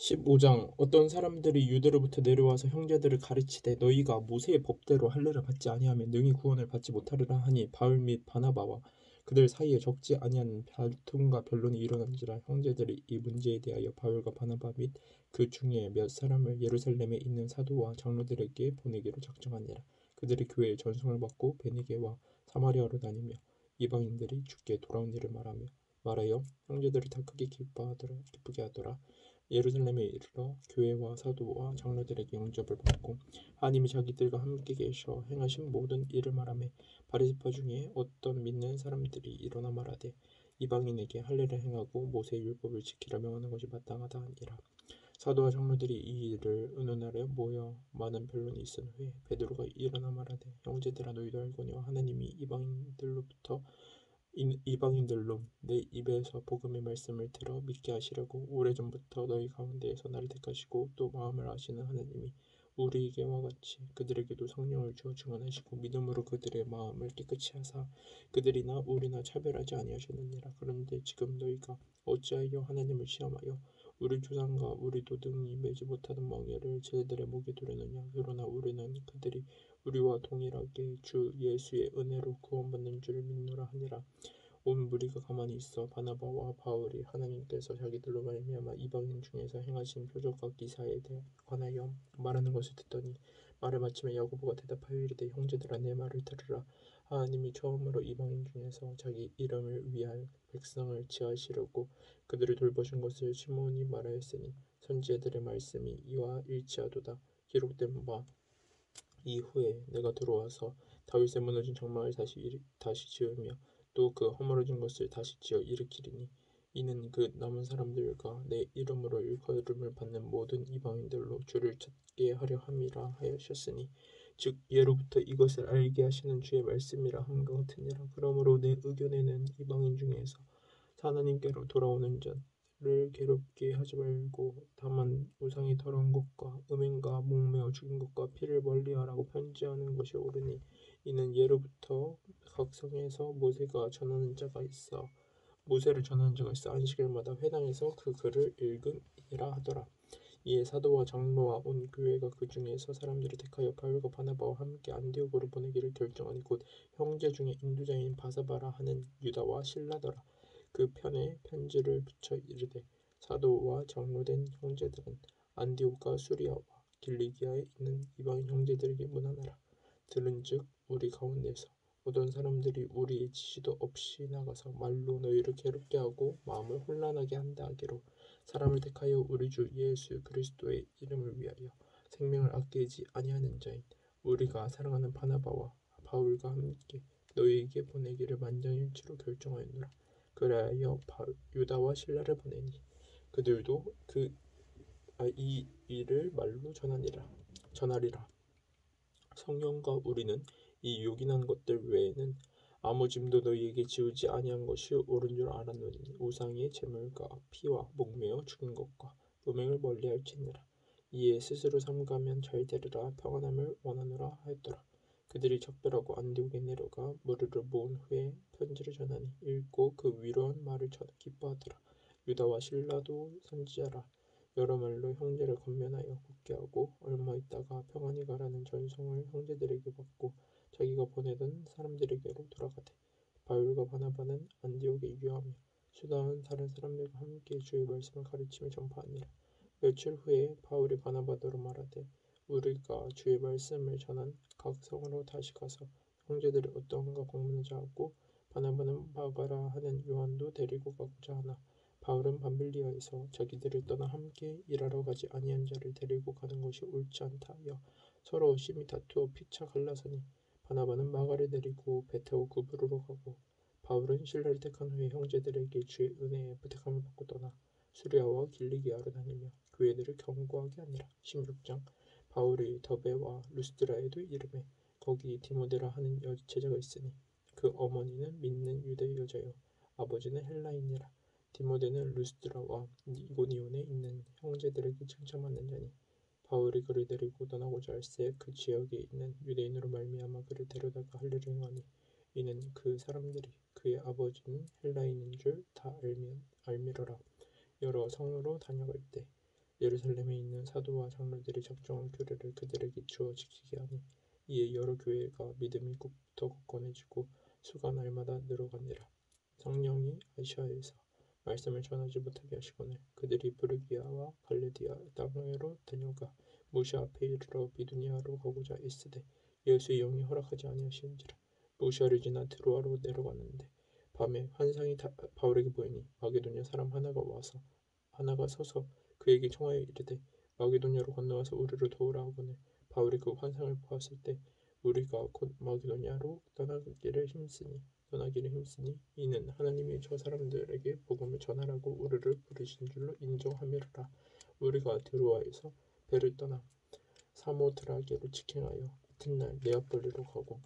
15장 어떤 사람들이 유대로부터 내려와서 형제들을 가르치되 너희가 모세의 법대로 할례를 받지 아니하면 능히 구원을 받지 못하리라 하니 바울 및 바나바와 그들 사이에 적지 아니한 다툼과 변론이 일어난지라 형제들이 이 문제에 대하여 바울과 바나바 및 그 중에 몇 사람을 예루살렘에 있는 사도와 장로들에게 보내기로 작정하니라. 그들이 교회에 전송을 받고 베니게와 사마리아로 다니며 이방인들이 주께 돌아온 일을 말하여 형제들을 다 크게 기쁘게 하더라. 예루살렘에 이르러 교회와 사도와 장로들에게 영접을 받고 하나님이 자기들과 함께 계셔 행하신 모든 일을 말하며 바리새파 중에 어떤 믿는 사람들이 일어나 말하되 이방인에게 할례를 행하고 모세의 율법을 지키라 명하는 것이 마땅하다 하니라. 사도와 장로들이 이 일을 의논하려 모여 많은 변론이 있은 후에 베드로가 일어나 말하되 형제들아 너희도 알거니와 하나님이 이방인들로 내 입에서 복음의 말씀을 들어 믿게 하시려고 오래전부터 너희 가운데에서 나를 택하시고 또 마음을 아시는 하나님이 우리에게와 같이 그들에게도 성령을 주어 증언하시고 믿음으로 그들의 마음을 깨끗이 하사 그들이나 우리나 차별하지 아니하셨느니라. 그런데 지금 너희가 어찌하여 하나님을 시험하여 우리 조상과 우리도 등이 매지 못하는 멍에를 쟤들의 목에 두려느냐. 그러나 우리는 그들이 우리와 동일하게 주 예수의 은혜로 구원받는 줄을 믿노라 하니라. 온 무리가 가만히 있어 바나바와 바울이 하나님께서 자기들로 말미암아 이방인 중에서 행하신 표적과 기사에 관하여 말하는 것을 듣더니 말을 마치며 야고보가 대답하여 이르되 형제들아 내 말을 들으라. 하나님이 처음으로 이방인 중에서 자기 이름을 위할 백성을 지으시려고 그들을 돌보신 것을 시몬이 말하였으니 선지자들의 말씀이 이와 일치하도다. 기록된 바 이후에 내가 들어와서 다윗의 무너진 장막을 다시 지으며 또 그 허물어진 것을 다시 지어 일으키리니 이는 그 남은 사람들과 내 이름으로 일컬음을 받는 모든 이방인들로 주를 찾게 하려 함이라 하셨으니 즉 예로부터 이것을 알게 하시는 주의 말씀이라 함과 같으니라. 그러므로 내 의견에는 이방인 중에서 하나님께로 돌아오는 자를 괴롭게 하지 말고 다만 우상이 더러운 것과 음행과 목매어 죽인 것과 피를 멀리하라고 편지하는 것이 옳으니 이는 예로부터 각 성에서 모세를 전하는 자가 있어 안식일마다 회당에서 그 글을 읽음이라 하더라. 이에 사도와 장로와 온 교회가 그 중에서 사람들을 택하여 바울과 바나바와 함께 안디옥으로 보내기를 결정하니 곧 형제 중에 인도자인 바사바라 하는 유다와 실라더라. 그 편에 편지를 붙여 이르되 사도와 장로된 형제들은 안디옥과 수리아와 길리기아에 있는 이방인 형제들에게 문안하라. 들은즉 우리 가운데서 어떤 사람들이 우리의 지시도 없이 나가서 말로 너희를 괴롭게 하고 마음을 혼란하게 한다 하기로 사람을 택하여 우리 주 예수 그리스도의 이름을 위하여 생명을 아끼지 아니하는 자인 우리가 사랑하는 바나바와 바울과 함께 너희에게 보내기를 만장일치로 결정하였노라. 그리하여 유다와 실라를 보내니 그들도 이 일을 말로 전하리라. 성령과 우리는 이 요긴한 것들 외에는 아무 짐도 너희에게 지우지 아니한 것이 옳은 줄 알았노니 우상의 제물과 피와 목매어 죽은 것과 음행을 멀리할지니라. 이에 스스로 삼가면 잘 되리라 평안함을 원하노라 하였더라. 그들이 작별하고 안디옥에 내려가 무리를 모은 후에 편지를 전하니 읽고 그 위로한 말을 전하 기뻐하더라. 유다와 실라도 선지자라 여러 말로 형제를 권면하여 굳게 하고 얼마 있다가 평안히 가라는 전송을 형제들에게 받고 자기가 보내던 사람들에게로 돌아가되 바울과 바나바는 안디옥에 유하며 수다한 다른 사람들과 함께 주의 말씀을 가르치며 전파하니라. 며칠 후에 바울이 바나바더러 말하되 우리가 주의 말씀을 전한 각 성으로 다시 가서 형제들이 어떠한가 방문하자 하고 바나바는 마가라 하는 요한도 데리고 가고자 하나 바울은 밤빌리아에서 자기들을 떠나 함께 일하러 가지 아니한 자를 데리고 가는 것이 옳지 않다 하여 서로 심히 다투어 피차 갈라서니 바나바는 마가를 데리고 배 타고 구브로로 가고 바울은 신라를 택한 후에 형제들에게 주의 은혜에 부탁함을 받고 떠나 수리아와 길리기아로 다니며 교회들을 경고하게 하니라. 16장 바울이 더베와 루스드라에도 이르매 거기 디모데라 하는 제자가 있으니 그 어머니는 믿는 유대 여자요 아버지는 헬라인이라. 디모데는 루스드라와 이고니온에 있는 형제들에게 칭찬받는 자니 바울이 그를 데리고 떠나고자 할새 그 지역에 있는 유대인으로 말미암아 그를 데려다가 할례를 행하니 이는 그 사람들이 그의 아버지는 헬라인인 줄 다 알미러라. 여러 성으로 다녀갈 때 예루살렘에 있는 사도와 장로들이 작정한 규례를 그들에게 주어 지키게 하니 이에 여러 교회가 믿음이 더 굳건해지고 수가 날마다 늘어가니라. 성령이 아시아에서 말씀을 전하지 못하게 하시거늘 그들이 부르기아와 갈레디아 땅으로 다녀가 무시 앞에 이르러 비두니아로 가고자 애쓰되 예수의 영이 허락하지 아니하시는지라. 무시아를 지나 드로아로 내려가는데 밤에 환상이 바울에게 보이니 마게도냐 사람 하나가 서서 그에게 청하여 이르되 마게도냐로 건너와서 우리를 도우라 하거늘 바울이 그 환상을 보았을 때 우리가 곧 마게도냐로 떠나기를 힘쓰니 이는 하나님이 저 사람들에게 복음을 전하라고 우리를 부르신 줄로 인정함이로라. 우리가 드로아에서 배를 떠나 사모드라게로 직행하여 이튿날 네아폴리로 가고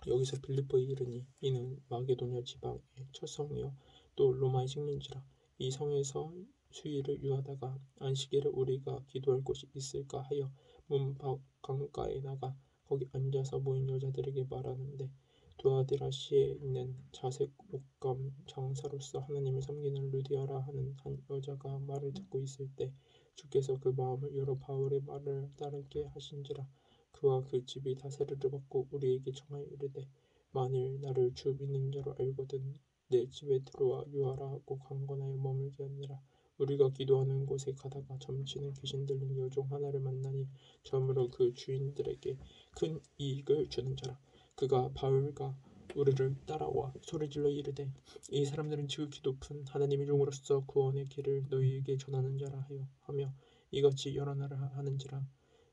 여기서 빌립보에 이르니 이는 마게도냐 지방의 첫 성이요 또 로마의 식민지라. 이 성에서 수일을 유하다가 안식일에 우리가 기도할 곳이 있을까 하여 문 밖 강가에 나가 거기 앉아서 모인 여자들에게 말하는데 두아디라시에 있는 자색 옷감 장사로서 하나님을 섬기는 루디아라 하는 한 여자가 말을 듣고 있을 때 주께서 그 마음을 열어 바울의 말을 따르게 하신지라. 그와 그 집이 다 세례를 받고 우리에게 청하여 이르되 만일 나를 주 믿는 자로 알거든 내 집에 들어와 유하라 하고 강권하여 머물게 하니라. 우리가 기도하는 곳에 가다가 점치는 귀신 들린 여종 하나를 만나니 점으로 그 주인들에게 큰 이익을 주는 자라. 그가 바울과 우리를 따라와 소리질러 이르되 이 사람들은 지극히 높은 하나님의 종으로서 구원의 길을 너희에게 전하는 자라 하며 이같이 여러 나라 하는지라.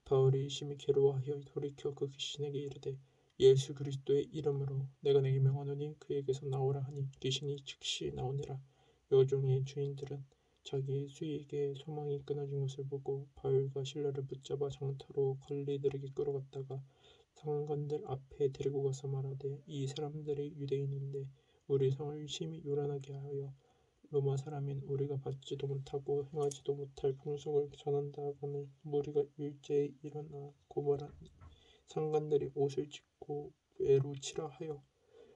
바울이 심히 괴로워하여 돌이켜 그 귀신에게 이르되 예수 그리스도의 이름으로 내가 내게 명하노니 그에게서 나오라 하니 귀신이 즉시 나오니라. 여종의 주인들은 자기 수익의 소망이 끊어진 것을 보고 바울과 실라를 붙잡아 장터로 관리들에게 끌어갔다가 상관들 앞에 데리고 가서 말하되 이 사람들이 유대인인데 우리 성을 심히 요란하게 하여 로마 사람인 우리가 받지도 못하고 행하지도 못할 풍속을 전한다 하거늘 무리가 일제히 일어나 고발하니 상관들이 옷을 찢고 애로 치라 하여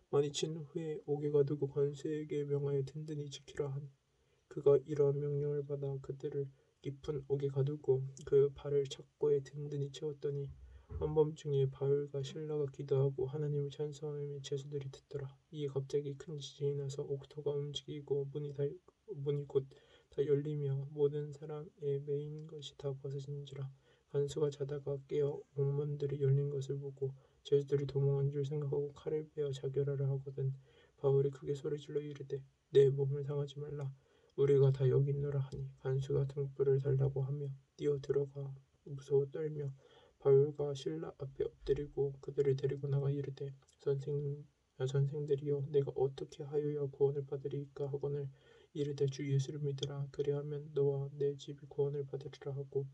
많이 친 후에 옥에 가두고 관수에게 명하여 든든히 지키라 하니 그가 이러한 명령을 받아 그들을 깊은 옥에 가두고 그 발을 착고에 든든히 채웠더니 한밤중에 바울과 실라가 기도하고 하나님을 찬송하며 제수들이 듣더라. 이에 갑자기 큰 지진이 나서 옥토가 움직이고 문이 곧 다 열리며 모든 사람의 매인 것이 다 벗어진지라. 간수가 자다가 깨어 옥문들이 열린 것을 보고 제수들이 도망한 줄 생각하고 칼을 빼어 자결하려 하거든 바울이 크게 소리질러 이르되 내 몸을 상하지 말라. 우리가 다 여기 있노라 하니 간수가 등불을 달라고 하며 뛰어 들어가 무서워 떨며 바울과 실라 앞에 엎드리고 그들을 데리고 나가 이르되 선생들이여 내가 어떻게 하여야 구원을 받으리이까 하거늘 이르되 주 예수를 믿으라. 그리하면 너와 내 집이 구원을 받으리라 하고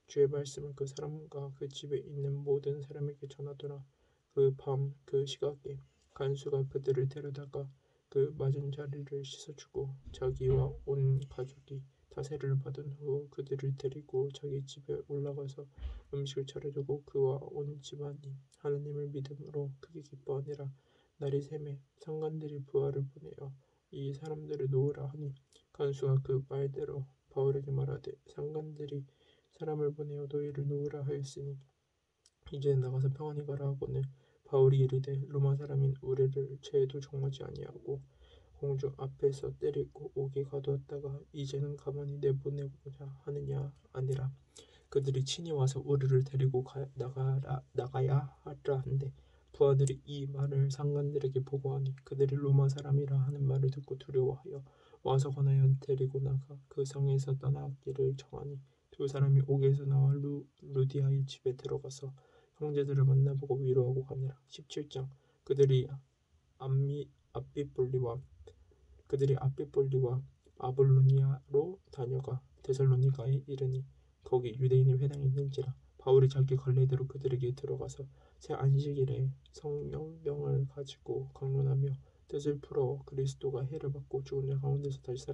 주의 말씀을 그 사람과 그 집에 있는 모든 사람에게 전하더라. 그 밤 그 시각에 간수가 그들을 데려다가 그 맞은 자리를 씻어주고 자기와 온 가족이 다 세례를 받은 후 그들을 데리고 자기 집에 올라가서 음식을 차려주고 그와 온 집안이 하나님을 믿음으로 크게 기뻐하니라. 날이 새매 상관들이 부하를 보내어 이 사람들을 놓으라 하니 간수가 그 말대로 바울에게 말하되 상관들이 사람을 보내어 너희를 놓으라 하였으니 이제 나가서 평안히 가라 하거늘 바울이 이르되 로마 사람인 우리를 죄에도 정하지 아니하고 공중 앞에서 때리고 옥에 가두었다가 이제는 가만히 내보내고자 하느냐 아니라 그들이 친히 와서 우리를 데리고 나가야 하라 한데 부하들이 이 말을 상관들에게 보고하니 그들이 로마 사람이라 하는 말을 듣고 두려워하여 와서 권하여 데리고 나가 그 성에서 떠나기를 정하니 두 사람이 옥에서 나와 루디아의 집에 들어가서 형제들을 만나보고 위로하고 가니라. 17장 그들이 앞빗볼리와 아볼로니아로 다녀가 데살로니가에 이르니 거기 유대인의 회당이 있는지라. 바울이 자기 관례대로 그들에게 들어가서 새 안식일에 성령병을 가지고 강론하며 뜻을 풀어 그리스도가 해를 받고 죽은 자 가운데서 다시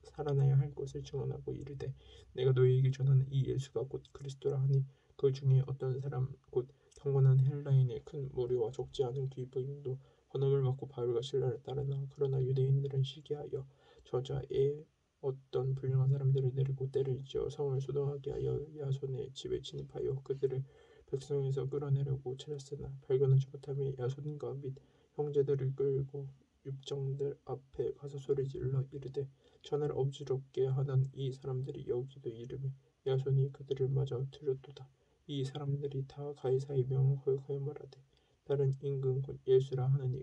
살아나야 할 것을 증언하고 이르되 내가 너희에게 전하는 이 예수가 곧 그리스도라 하니 그 중에 어떤 사람 곧 경건한 헬라인의 큰 무리와 적지 않은 귀부인도 번함을 맞고 바울과 실라를 따르나 그러나 유대인들은 시기하여 저자의 어떤 불량한 사람들을 내리고 때를 지어 성을 소동하게 하여 야손의 집에 진입하여 그들을 백성에서 끌어내려고 찾았으나 발견하지 못하며 야손과 및 형제들을 끌고 육정들 앞에 가서 소리질러 이르되 전하를 어지럽게 하던 이 사람들이 여기도 이르매 야손이 그들을 맞아 들였도다. 이 사람들이 다 가이사의 명을 거역하여 말하되 다른 임금 곧 예수라 하는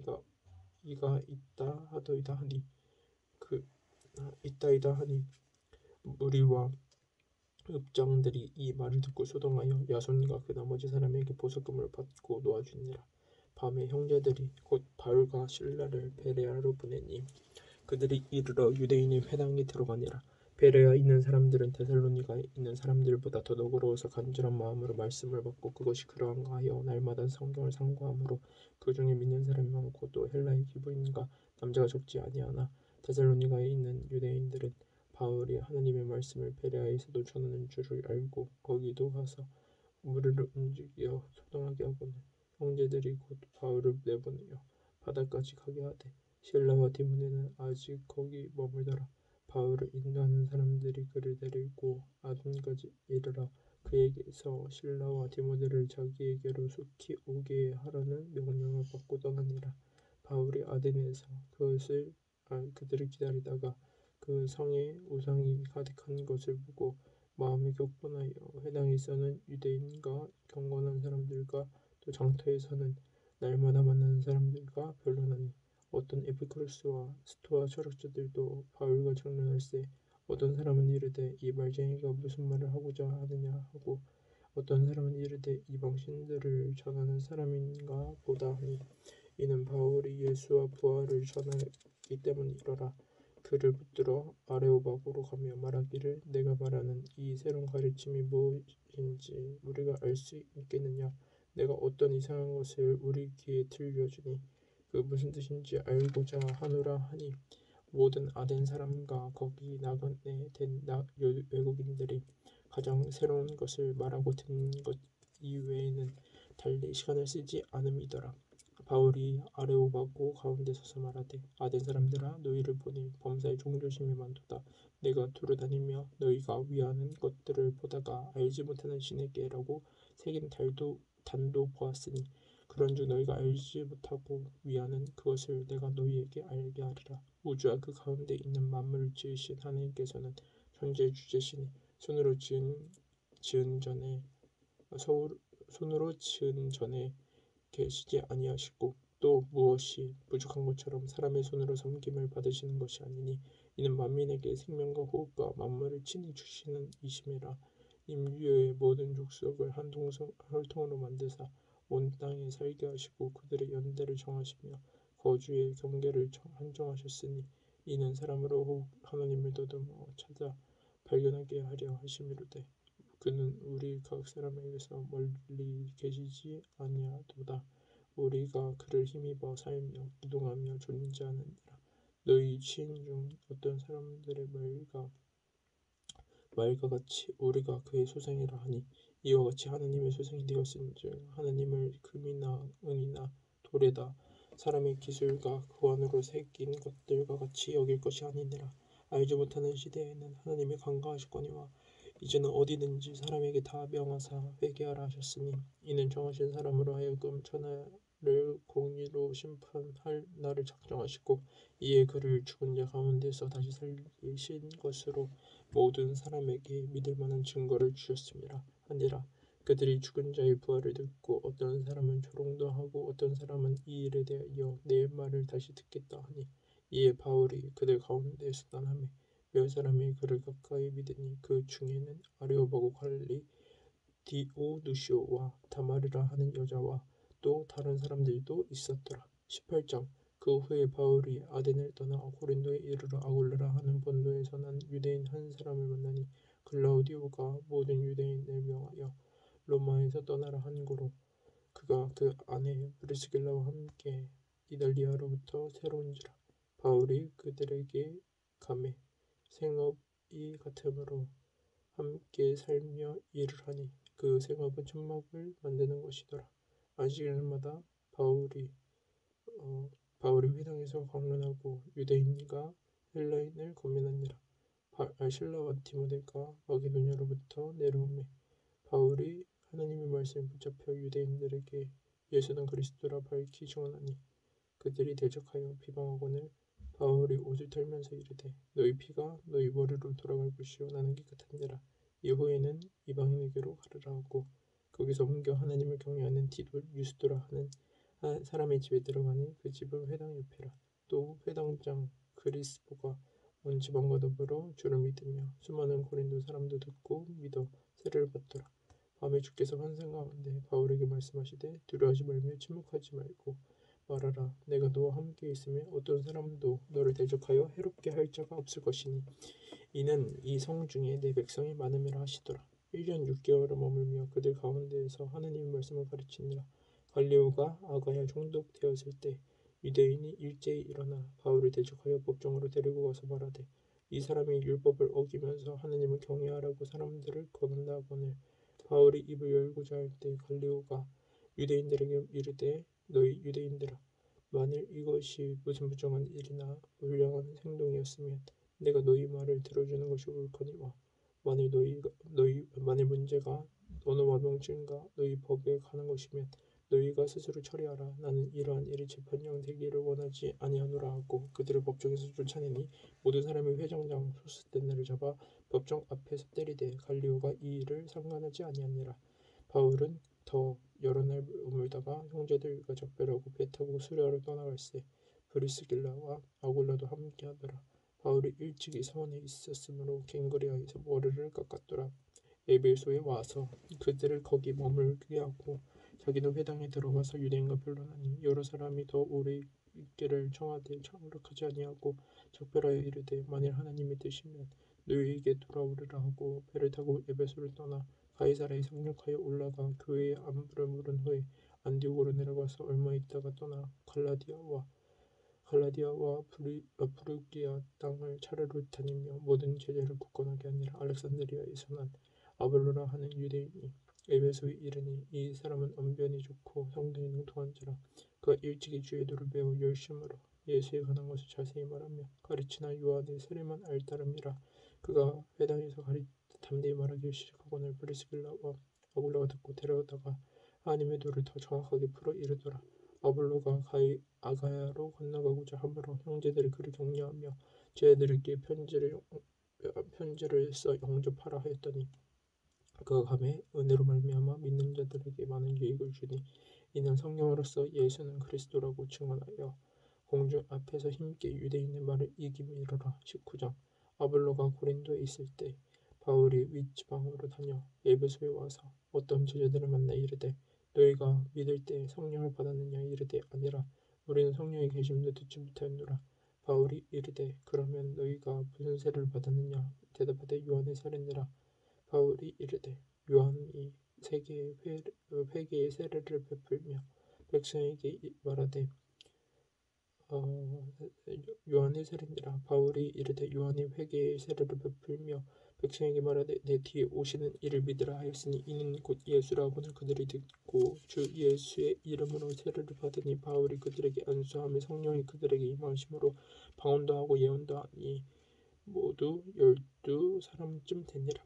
이가 있다 하더이다 하니 그 있다이다 하니 무리와 읍장들이 이 말을 듣고 소동하여 야손과 그 나머지 사람에게 보석금을 받고 놓아주니라. 밤에 형제들이 곧 바울과 실라를 베레아로 보내니 그들이 이르러 유대인의 회당에 들어가니라. 베레아에 있는 사람들은 데살로니가에 있는 사람들보다 더 너그러워서 간절한 마음으로 말씀을 받고 그것이 그러한가 하여 날마다 성경을 상고하므로 그 중에 믿는 사람이 많고 또 헬라의 기부인과 남자가 적지 아니하나 데살로니가에 있는 유대인들은 바울이 하나님의 말씀을 베레아에서도 전하는 줄을 알고 거기도 가서 무리를 움직여 소동하게 하고는 형제들이 곧 바울을 내보내어 바다까지 가게 하되 실라와 디모데는 아직 거기 머물더라. 바울을 인도하는 사람들이 그를 데리고 아둔까지 이르러 그에게서 실라와 디모데를 자기에게로 속히 오게 하라는 명령을 받고 떠나니라. 바울이 아데네에서 그들을 기다리다가 그 성에 우상이 가득한 것을 보고 마음이 격분하여 회당에 서는 유대인과 경건한 사람들과 또 장터에서는 날마다 만나는 사람들과 변론하니 어떤 에피쿠로스와 스토아 철학자들도 바울과 장론할세 어떤 사람은 이르되 이 말쟁이가 무슨 말을 하고자 하느냐 하고 어떤 사람은 이르되 이방신들을 전하는 사람인가 보다 하니 이는 바울이 예수와 부활을 전하기 때문이러라. 그를 붙들어 아레오바고로 가며 말하기를 내가 말하는 이 새로운 가르침이 무엇인지 우리가 알 수 있겠느냐. 내가 어떤 이상한 것을 우리 귀에 들려주니 그 무슨 뜻인지 알고자 하노라 하니 모든 아덴 사람과 거기 나그네 된 외국인들이 가장 새로운 것을 말하고 듣는 것 이외에는 달리 시간을 쓰지 않음이더라. 바울이 아레오바고 가운데 서서 말하되 아덴 사람들아 너희를 보니 범사에 종교심이 많도다. 내가 두루다니며 너희가 위하는 것들을 보다가 알지 못하는 신에게라고 새긴 단도 보았으니 그런즉 너희가 알지 못하고 위하는 그것을 내가 너희에게 알게 하리라. 우주와 그 가운데 있는 만물을 지으신 하나님께서는 천지의 주제시니 손으로 지은 전에 손으로 지은 전에 계시지 아니하시고 또 무엇이 부족한 것처럼 사람의 손으로 섬김을 받으시는 것이 아니니 이는 만민에게 생명과 호흡과 만물을 친히 주시는 이심이라. 인류의 모든 족속을 한 혈통으로 만드사 온 땅에 살게 하시고 그들의 연대를 정하시며 거주의 경계를 한정하셨으니 이는 사람으로 혹 하나님을 더듬어 찾아 발견하게 하려 하심이로되 그는 우리 각 사람에게서 멀리 계시지 아니하도다. 우리가 그를 힘입어 살며 기동하며 존재하느니라. 너희 지인 중 어떤 사람들의 말과 같이 우리가 그의 소생이라 하니 이와 같이 하나님의 소생이 되었은즉 하나님을 금이나 은이나 돌에다 사람의 기술과 그 안으로 새긴 것들과 같이 여길 것이 아니니라. 알지 못하는 시대에는 하나님이 강가하셨거니와 이제는 어디든지 사람에게 다 명하사 회개하라 하셨으니 이는 정하신 사람으로 하여금 천하를 공의로 심판할 날을 작정하시고 이에 그를 죽은 자 가운데서 다시 살리신 것으로 모든 사람에게 믿을 만한 증거를 주셨음이라 하니라. 그들이 죽은 자의 부활을 듣고 어떤 사람은 조롱도 하고 어떤 사람은 이 일에 대하여 내 말을 다시 듣겠다 하니 이에 바울이 그들 가운데에서 떠나매 몇 사람이 그를 가까이 믿으니 그 중에는 아레오바고 관리 디오누시오와 다마리라 하는 여자와 또 다른 사람들도 있었더라. 18장 그 후에 바울이 아덴을 떠나 고린도에 이르러 아굴라라 하는 본도에서 난 유대인 한 사람을 만나니 글라우디오가 모든 유대인을 명하여 로마에서 떠나라 한 고로 그가 그 아내 브리스길라와 함께 이달리아로부터 새로운지라. 바울이 그들에게 가매 생업이 같으므로 함께 살며 일을 하니 그 생업은 천막을 만드는 것이더라. 안식일마다 바울이 회당에서 강론하고 유대인과 헬라인을 권면하니라. 실라와 디모데가 마게도냐로부터 내려오매 바울이 하나님의 말씀에 붙잡혀 유대인들에게 예수는 그리스도라 밝히 증언하니 그들이 대적하여 비방하거늘 바울이 옷을 털면서 이르되 너희 피가 너희 머리로 돌아갈 것이요 나는 깨끗한지라 이후에는 이방인에게로 가르라 하고 거기서 옮겨 하나님을 경외하는 디도 유스도라 하는 사람의 집에 들어가니 그 집은 회당 옆이라. 또 회당장 그리스보가 온 지방과 더불어 주를 믿으며 수많은 고린도 사람도 듣고 믿어 세례를 받더라. 밤에 주께서 환상 가운데 바울에게 말씀하시되 두려워하지 말며 침묵하지 말고 말하라. 내가 너와 함께 있으며 어떤 사람도 너를 대적하여 해롭게 할 자가 없을 것이니 이는 이 성 중에 내 백성이 많음이라 하시더라. 1년 6개월을 머물며 그들 가운데에서 하느님의 말씀을 가르치니라. 갈리오가 아가야 총독되었을 때 유대인이 일제히 일어나 바울을 대적하여 법정으로 데리고 가서 말하되 이 사람이 율법을 어기면서 하느님을 경외하라고 사람들을 거둔다 하거늘 바울이 입을 열고자 할 때 갈리오가 유대인들에게 이르되 너희 유대인들아 만일 이것이 무슨 부정한 일이나 불량한 행동이었으면 내가 너희 말을 들어주는 것이 옳거니와 만일 문제가 언어와 명칭과 너희 법에 관한 것이면 너희가 스스로 처리하라. 나는 이러한 일이 재판장 되기를 원하지 아니하노라 하고 그들을 법정에서 쫓아내니 모든 사람이 회장장 소스데네를 잡아 법정 앞에서 때리되 갈리오가 이 일을 상관하지 아니하니라. 바울은 더 여러 날 머물다가 형제들과 작별하고 배 타고 수려하러 떠나갈새 브리스길라와 아굴라도 함께하더라. 바울이 일찍이 서원에 있었으므로 갱그레아에서 머리를 깎았더라. 에베소에 와서 그들을 거기 머물게 하고 자기는 회당에 들어가서 유대인과 변론하니 여러 사람이 더 오래 있기를 청하되 참석하지 아니하고 작별하여 이르되 만일 하나님의 뜻이면 너희에게 돌아오리라 하고 배를 타고 에베소를 떠나 가이사라에 상륙하여 올라가 교회의 안부를 물은 후에 안디옥으로 내려가서 얼마 있다가 떠나 갈라디아와 프루기아 땅을 차례로 다니며 모든 제자를 굳건하게 하니라. 알렉산드리아에서 난 아볼로라 하는 유대인이 에베소에 이르니 이 사람은 언변이 좋고 성경에 능통한 자라. 그가 일찍이 주의 도를 배워 열심으로 예수에 관한 것을 자세히 말하며 가르치나 요한의 세례만 알 따름이라. 그가 회당에서 담대히 말하기 시작하거늘 브리스길라와 아굴라가 듣고 데려다가 하나님의 도를 더 정확하게 풀어 이르더라. 아볼로가 아가야로 건너가고자 하므로 형제들이 그를 격려하며 제자들에게 편지를 써 영접하라 하였더니 그가 감에 은혜로 말미암아 믿는 자들에게 많은 유익을 주니 이는 성령으로서 예수는 그리스도라고 증언하여 공중 앞에서 힘있게 유대인의 말을 이기미르라. 19장 아볼로가 고린도에 있을 때 바울이 윗지방으로 다녀 에베소에 와서 어떤 제자들을 만나 이르되 너희가 믿을 때 성령을 받았느냐 이르되 아니라 우리는 성령의 계심도 듣지 못하였노라. 바울이 이르되 그러면 너희가 무슨 세례를 받았느냐 대답하되 요한의 세례니라. 바울이 이르되 요한이 회개의 세례를 베풀며 백성에게 말하되 요한의 세례니라. 바울이 이르되 요한이 회개의 세례를 베풀며 백성에게 말하되 내 뒤에 오시는 이를 믿으라 하였으니 이는 곧 예수라 하고는 그들이 듣고 주 예수의 이름으로 세례를 받으니 바울이 그들에게 안수하며 성령이 그들에게 임하심으로 방언도 하고 예언도 하니 모두 12사람쯤 되니라.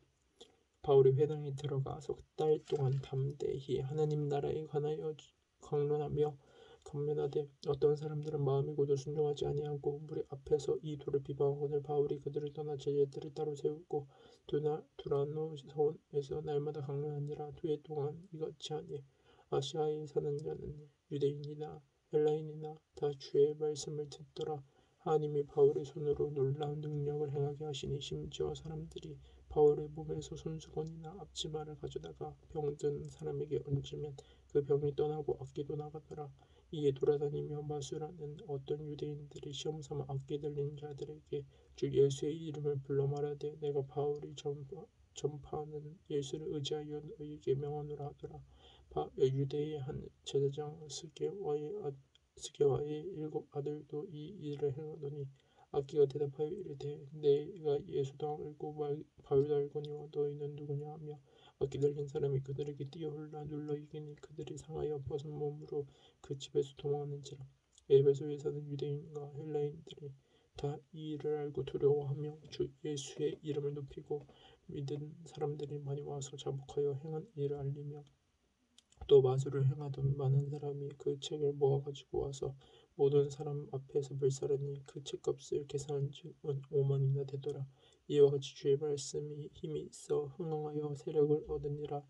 바울이 회당에 들어가 석 달 동안 담대히 하나님 나라에 관하여 강론하며 권면하되 어떤 사람들은 마음이 고져 순종하지 아니하고 무리 앞에서 이 돌을 비방하거늘 바울이 그들을 떠나 제자들을 따로 세우고 두라노 서원에서 날마다 강론하니라. 2해 동안 이같이 하니 아시아에 사는 자는 유대인이나 헬라인이나 다 주의 말씀을 듣더라. 하나님이 바울의 손으로 놀라운 능력을 행하게 하시니 심지어 사람들이 바울의 몸에서 손수건이나 앞치마를 가져다가 병든 사람에게 얹으면 그 병이 떠나고 악기도 나가더라. 이에 돌아다니며 마술하는 어떤 유대인들이 시험삼아 악기 들린 자들에게 주 예수의 이름을 불러 말하되 내가 바울이 전파하는 예수를 의지하여 너희에게 명하노라 하더라. 유대의 한 제사장 스게와의 7 아들도 이 일을 행하더니 악기가 대답하여 이르되 내가 예수도 알고 바울도 알거니와 너희는 누구냐 하며 악기 들린 사람이 그들에게 뛰어올라 눌러 이기니 그들이 상하여 벗은 몸으로 그 집에서 도망하는지라. 에베소에 사는 유대인과 헬라인들이 다 이 일을 알고 두려워하며 주 예수의 이름을 높이고 믿은 사람들이 많이 와서 자복하여 행한 일을 알리며 또 마술을 행하던 많은 사람이 그 책을 모아 가지고 와서 모든 사람 앞에서 불사르니 그 책값을 계산한즉 50,000원이나 되더라. 이와 같이 주의 말씀이 힘이 있어 흥황하여 세력을 얻으니라.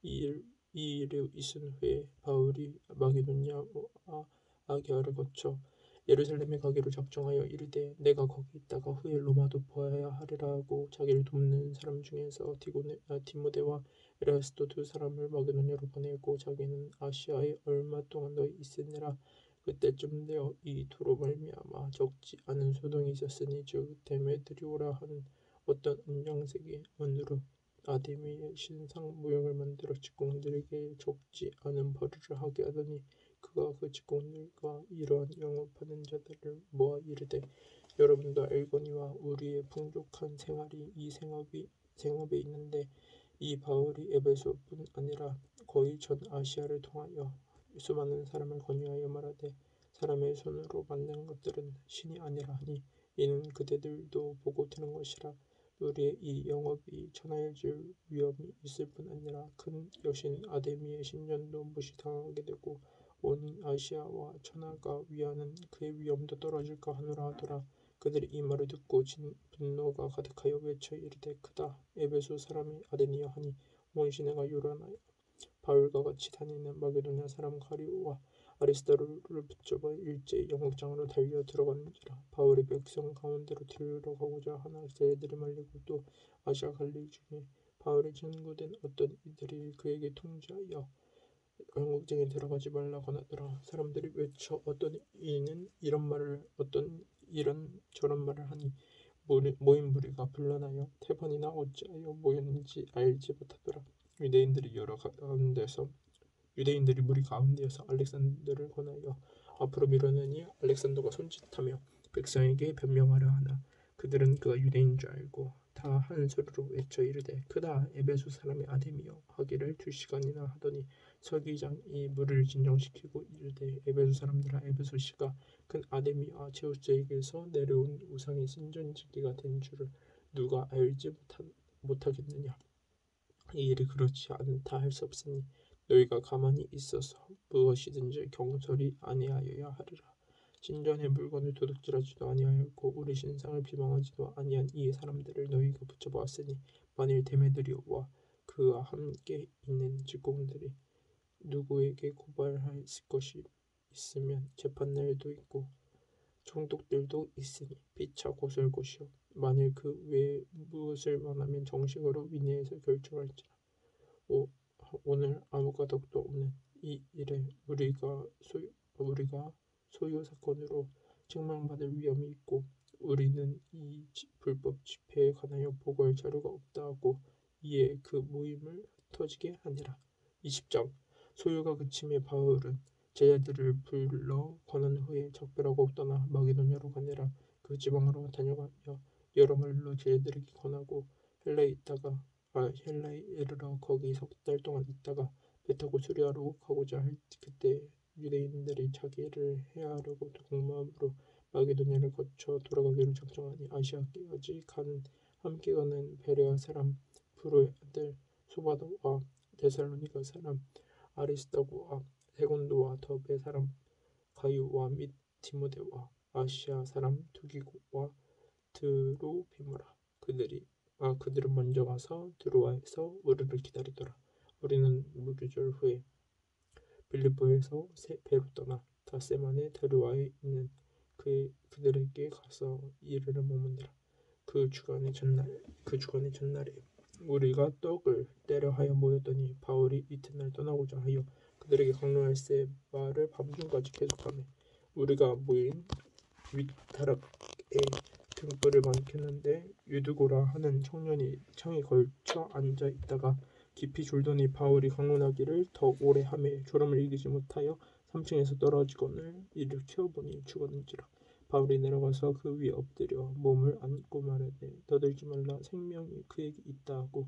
이 일이 있은 후에 바울이 마게도냐와 아기아를 거쳐 예루살렘에 가기로 작정하여 이르되 내가 거기 있다가 후에 로마도 보아야 하리라 하고 자기를 돕는 사람 중에서 디모데와 에라스도 두 사람을 마게도냐로 보내고 자기는 아시아에 얼마 동안 더 있으니라. 그때쯤 되어 이 도로 말미암아 적지 않은 소동이 있었으니 즉 데메드리오라 하는 어떤 은장색이 은으로 아데미의 신상 모형을 만들어 직공들에게 적지 않은 벌이를 하게 하더니 그가 그 직공들과 이러한 영업하는 자들을 모아 이르되 여러분도 알거니와 우리의 풍족한 생활이 이 생업에 있는데 이 바울이 에베소뿐 아니라 거의 전 아시아를 통하여 수많은 사람을 권유하여 말하되 사람의 손으로 만든 것들은 신이 아니라 하니 이는 그대들도 보고 드는 것이라. 우리의 이 영업이 천하해질 위험이 있을 뿐 아니라 큰 여신 아데미의 신전도 무시당하게 되고 온 아시아와 천하가 위하는 그의 위엄도 떨어질까 하노라 하더라. 그들이 이 말을 듣고 분노가 가득하여 외쳐 이르되 크다. 에베소 사람이 아데니여 하니 온 시내가 요란하여 바울과 같이 다니는 마게도냐 사람 가리오와 아리스다로를 붙잡아 일제히 영국장으로 달려 들어가는지라. 바울이 백성 가운데로 들어가고자 하나 제자들이 말리고 또 아시아 갈릴리 중에 바울의 친구된 어떤 이들이 그에게 통지하여 영국장에 들어가지 말라 권하더라. 사람들이 외쳐 어떤 이는 이런 말을 어떤 이런 저런 말을 하니 모인 무리가 불러나여 3번이나 어찌하여 모였는지 알지 못하더라. 유대인들이 무리 가운데에서 알렉산더를 권하여 앞으로 밀어내니 알렉산더가 손짓하며 백성에게 변명하려 하나 그들은 그가 유대인 줄 알고 다 한 소리로 외쳐 이르되 크다. 에베소 사람의 아데미여 하기를 2시간이나 하더니 서기장이 무리를 진정시키고 이르되 에베소 사람들아 에베소시가 큰 아데미와 제우스에게서 내려온 우상의 신전지기가 된 줄을 누가 알지 못하겠느냐. 이 일이 그렇지 않다 할 수 없으니 너희가 가만히 있어서 무엇이든지 경솔히 아니하여야 하리라. 신전의 물건을 도둑질하지도 아니하였고 우리 신상을 비방하지도 아니한 이 사람들을 너희가 붙여보았으니 만일 데메드리오와 그와 함께 있는 직공들이 누구에게 고발할 것이 있으면 재판날도 있고 총독들도 있으니 피차 고소할 것이요 만일 그 외에 무엇을 원하면 정식으로 위내에서 결정할지라. 오늘 아무 가덕도 없는 이 일에 우리가 소요 사건으로 책망받을 위험이 있고 우리는 이 불법 집회에 관하여 보고할 자료가 없다 하고 이에 그 모임을 흩어지게 하니라. 20장 소요가 그침에 바울은 제자들을 불러 권한 후에 작별하고 떠나 마게도냐로 가니라. 그 지방으로 다녀가며 여러 말로 제자들에게 권하고 헬라에 이르러 거기 3달 동안 있다가 배 타고 수리아로 가고자 할 그때 유대인들이 자기를 해하려고 공모함으로 마게도냐를 거쳐 돌아가기로 작정하니 아시아까지 함께 가는 베레아 사람 브로의 아들 소바도와 데살로니가 사람 아리스다고와 세곤도와 더베 사람 가유와 및 디모데와 아시아 사람 두기고와 드로비무라. 그들은 먼저 가서 드로아에서 우리를 기다리더라. 우리는 무교절 후에 빌립보에서 배로 떠나 닷새만에 드로아에 있는 그들에게 가서 이르러 머무니라. 그 주간의 전날에 우리가 떡을 떼려 하여 모였더니 바울이 이튿날 떠나고자 하여 그들에게 강론할세 말을 밤중까지 계속하며 우리가 모인 윗다락에 등불을 밝혔는데 유두고라 하는 청년이 창에 걸쳐 앉아 있다가 깊이 졸더니 바울이 강론하기를 더 오래 하매 졸음을 이기지 못하여 3층에서 떨어지거늘 이를 키워보니 죽었는지라. 바울이 내려가서 그 위에 엎드려 몸을 안고 말하되 떠들지 말라 생명이 그에게 있다 하고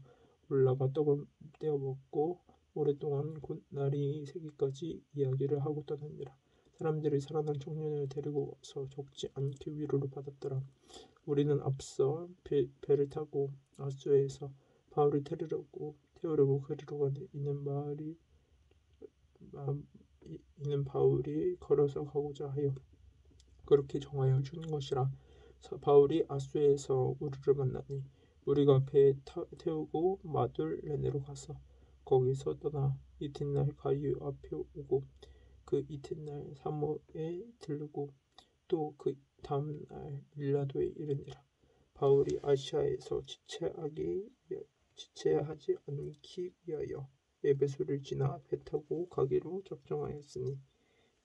올라가 떡을 떼어 먹고 오랫동안 곧 날이 새기까지 이야기를 하고 떠납니다. 사람들이 살아난 청년을 데리고 와서 적지 않게 위로를 받았더라. 우리는 앞서 배를 타고 아수에서 바울을 태우려고 그리로 가니 이는 바울이 걸어서 가고자 하여 그렇게 정하여 준 것이라. 바울이 아수에서 우리를 만나니 우리가 배에 태우고 마둘레네로 가서 거기서 떠나 이튿날 가이유 앞에 오고 그 이튿날 사모에 들르고 또 그 다음날 밀라도에 이르니라. 바울이 아시아에서 지체하지 않기 위하여 에베소를 지나 배 타고 가기로 작정하였으니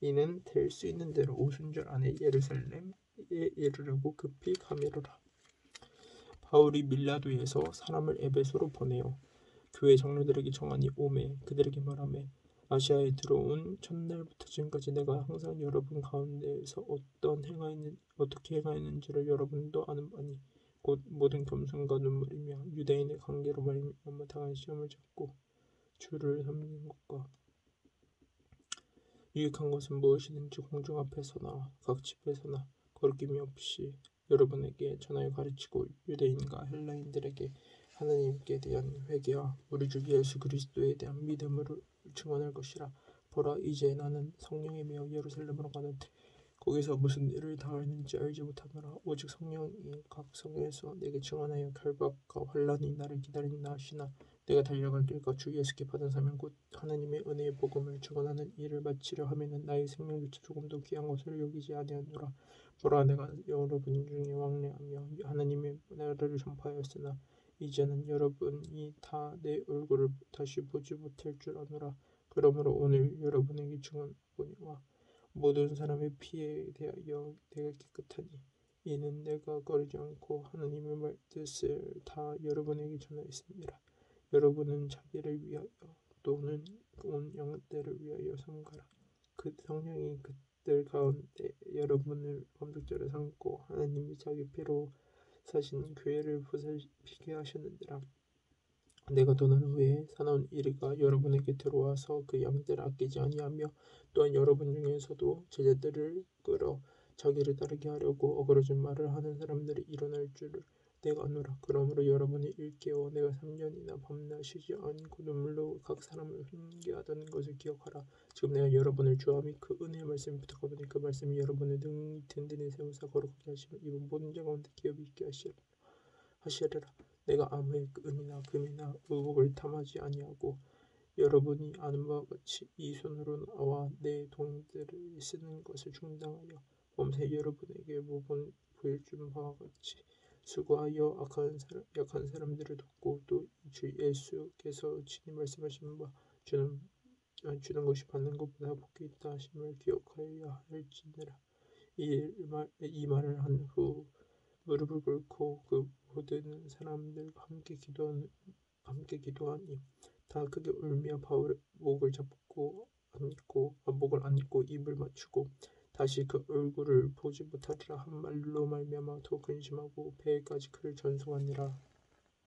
이는 될 수 있는 대로 오순절 안에 예루살렘에 이르려고 급히 가미로라. 바울이 밀라도에서 사람을 에베소로 보내어 교회 장로들에게 정하니 오매 그들에게 말하매 아시아에 들어온 첫날부터 지금까지 내가 항상 여러분 가운데에서 어떻게 행하였는지를 여러분도 아는 바니 곧 모든 겸손과 눈물이며 유대인의 관계로 말미암아 당한 시험을 잡고 주를 섬기는 것과 유익한 것은 무엇이든지 공중 앞에서나 각 집에서나 거리낌이 없이 여러분에게 전하여 가르치고 유대인과 헬라인들에게 하나님께 대한 회개와 우리 주 예수 그리스도에 대한 믿음으로 증언할 것이라. 보라, 이제 나는 성령에 매여 예루살렘으로 가는데 거기서 무슨 일을 당하는지 알지 못하노라. 오직 성령이 각 성에서 내게 증언하여 결박과 환난이 나를 기다린다 하시나 내가 달려갈 길과 주 예수께 받은 사명 곧 하나님의 은혜의 복음을 증언하는 일을 마치려 하면은 나의 생명조차 조금도 귀한 것을 여기지 아니하노라. 보라, 내가 여러분 중에 왕래하며 하나님의 나라를 전파하였으나 이제는 여러분이 다 내 얼굴을 다시 보지 못할 줄 아노라. 그러므로 오늘 여러분에게 증언하거니와 모든 사람의 피에 대하여 내가 깨끗하니 이는 내가 거르지 않고 하나님의 뜻을 다 여러분에게 전하였습니다. 여러분은 자기를 위하여 또는 온 양떼를 위하여 섬가라. 그 성령이 그들 가운데 여러분을 범죄자로 삼고 하나님이 자기 피로 사신 교회를 보살피게 하셨느니라. 내가 떠난 후에 사나운 이리가 여러분에게 들어와서 그 양떼를 아끼지 아니하며 또한 여러분 중에서도 제자들을 끌어 자기를 따르게 하려고 어그러진 말을 하는 사람들이 일어날 줄을 내가 아노라. 그러므로 여러분이 일깨워 내가 3년이나 밤낮 쉬지 않고 눈물로 각 사람을 훈계하던 것을 기억하라. 지금 내가 여러분을 주와 및 그 은혜의 말씀을 부탁하노니 그 말씀이 여러분을 능히 든든히 세우사 거룩하게 하시며 이번 모든 자 가운데 기업이 있게 하시리라. 내가 아무의 은이나 금이나 의복을 탐하지 아니하고 여러분이 아는 바와 같이 이 손으로 나와 내 동들을 쓰는 것을 충당하여 범세 여러분에게 모범 보여준 바와 같이 수고하여 약한 사람들을 돕고 또 주 예수께서 친히 말씀하신 바 주는 것이 받는 것보다 복이 있다 하심을 기억하여야 할지니라. 이 말을 한 후 무릎을 꿇고 그 모든 사람들과 함께 기도하니 다 크게 울며 바울의 목을 안고 입을 맞추고 다시 그 얼굴을 보지 못하리라 한 말로 말미암아 더 근심하고 배에까지 그를 전송하니라.